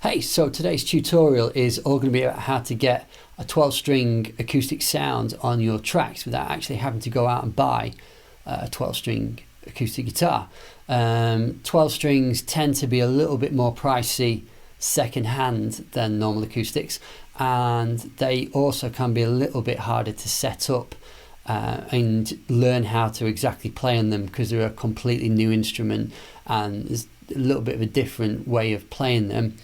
Hey, so today's tutorial is all going to be about how to get a 12-string acoustic sound on your tracks without actually having to go out and buy a 12-string acoustic guitar. 12 strings tend to be a little bit more pricey second-hand than normal acoustics, and they also can be a little bit harder to set up and learn how to exactly play on them, because they're a completely new instrument and there's a little bit of a different way of playing them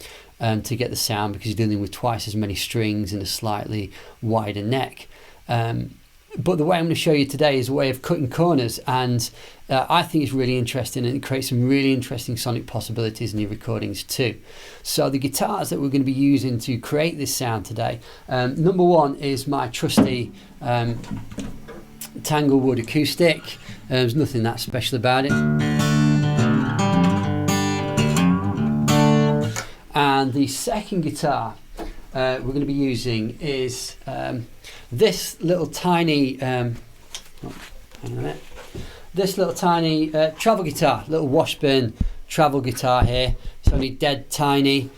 to get the sound, because you're dealing with twice as many strings and a slightly wider neck. But the way I'm going to show you today is a way of cutting corners, and I think it's really interesting, and it creates some really interesting sonic possibilities in your recordings too. So the guitars that we're going to be using to create this sound today, number one is my trusty Tanglewood acoustic. There's nothing that special about it. And the second guitar we're going to be using is this little tiny travel guitar, little Washburn travel guitar here. It's only dead tiny.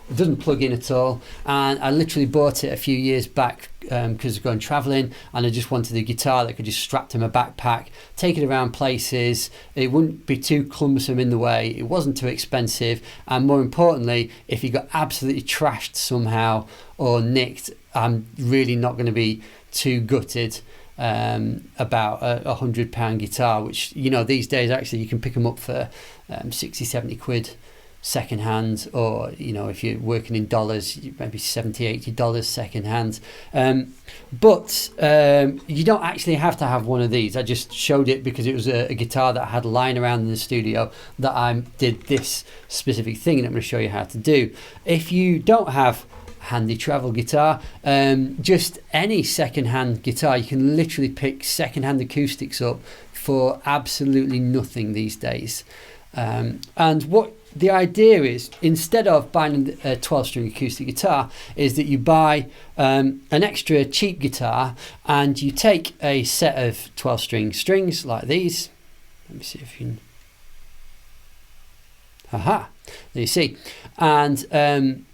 It doesn't plug in at all, and I literally bought it a few years back because of going travelling, and I just wanted a guitar that could just strap to my backpack, take it around places. It wouldn't be too cumbersome in the way, it wasn't too expensive, and more importantly, if you got absolutely trashed somehow or nicked, I'm really not going to be too gutted about a £100 guitar, which, you know, these days actually you can pick them up for 60-70 quid second hand, or, you know, if you're working in dollars, maybe $70-80 second hand. But you don't actually have to have one of these. I just showed it because it was a guitar that I had lying around in the studio that I did this specific thing, and I'm going to show you how to do. If you don't have handy travel guitar, just any second-hand guitar, you can literally pick second-hand acoustics up for absolutely nothing these days. And what the idea is, instead of buying a 12-string acoustic guitar, is that you buy an extra cheap guitar, and you take a set of 12-string strings like these. Let me see if you can. Aha, there you see. And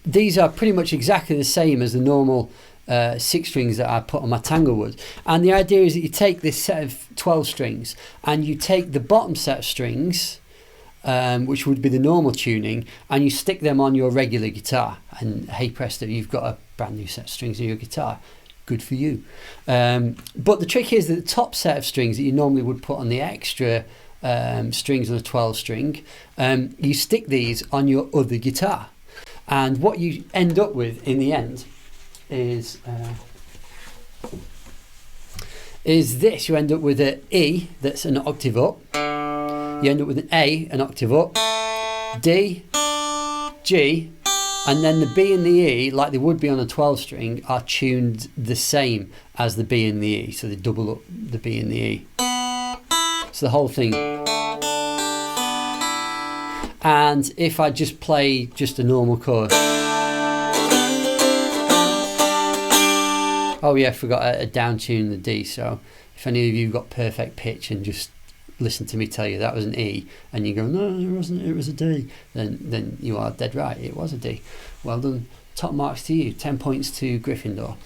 these are pretty much exactly the same as the normal 6 strings that I put on my Tanglewood. And the idea is that you take this set of 12 strings and you take the bottom set of strings, which would be the normal tuning, and you stick them on your regular guitar, and hey presto, you've got a brand new set of strings on your guitar. Good for you. But the trick is that the top set of strings that you normally would put on the extra strings on a 12 string, you stick these on your other guitar, and what you end up with in the end is this. You end up with an E that's an octave up, you end up with an A an octave up, D, G, and then the B and the E, like they would be on a 12 string, are tuned the same as the B and the E, so they double up the B and the E. So the whole thing. And if I just play just a normal chord. Oh yeah, I forgot a down tune the D, so if any of you got perfect pitch and just listen to me tell you that was an E, and you go, no, it wasn't, it was a D, then you are dead right, it was a D. Well done, top marks to you, 10 points to Gryffindor.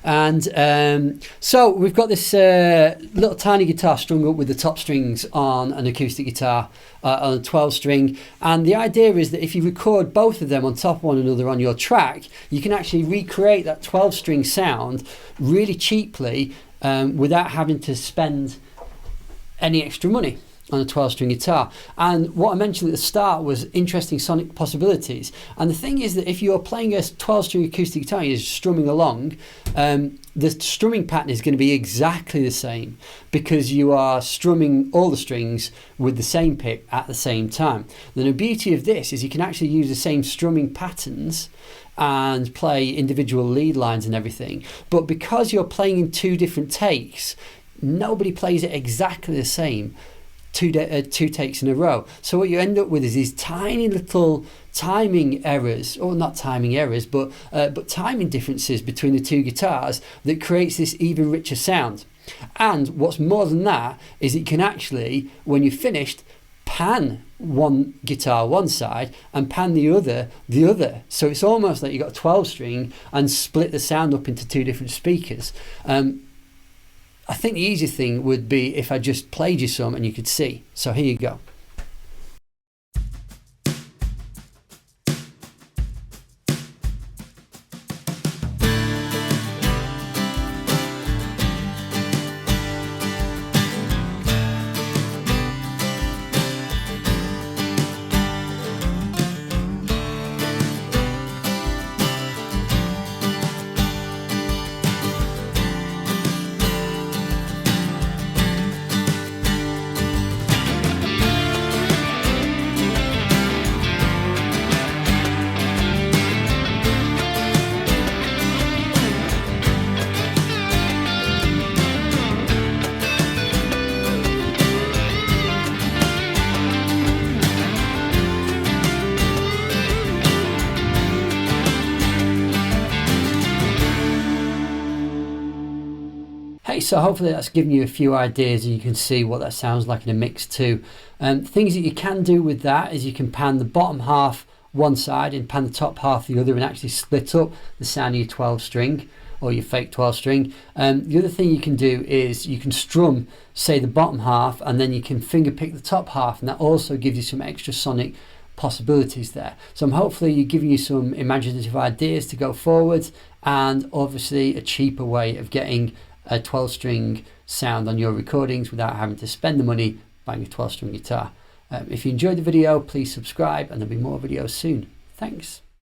And so we've got this little tiny guitar strung up with the top strings on an acoustic guitar on a 12 string, and the idea is that if you record both of them on top of one another on your track, you can actually recreate that 12 string sound really cheaply without having to spend any extra money on a 12-string guitar. And what I mentioned at the start was interesting sonic possibilities. And the thing is that if you're playing a 12-string acoustic guitar, you're strumming along, the strumming pattern is going to be exactly the same, because you are strumming all the strings with the same pick at the same time. The beauty of this is you can actually use the same strumming patterns and play individual lead lines and everything, but because you're playing in 2 different takes, nobody plays it exactly the same two takes in a row. So what you end up with is these tiny little timing errors, or not timing errors, but timing differences between the 2 guitars that creates this even richer sound. And what's more than that is it can actually, when you're finished, pan one guitar one side and pan the other. So it's almost like you've got a 12 string and split the sound up into two different speakers. I think the easiest thing would be if I just played you some and you could see. So here you go. Hey, so hopefully that's given you a few ideas and you can see what that sounds like in a mix too. Things that you can do with that is you can pan the bottom half one side and pan the top half the other and actually split up the sound of your 12 string or your fake 12 string. The other thing you can do is you can strum, say, the bottom half, and then you can finger pick the top half, and that also gives you some extra sonic possibilities there. So I'm hopefully giving you some imaginative ideas to go forward, and obviously a cheaper way of getting a 12 string sound on your recordings without having to spend the money buying a 12 string guitar. If you enjoyed the video, please subscribe and there'll be more videos soon. Thanks.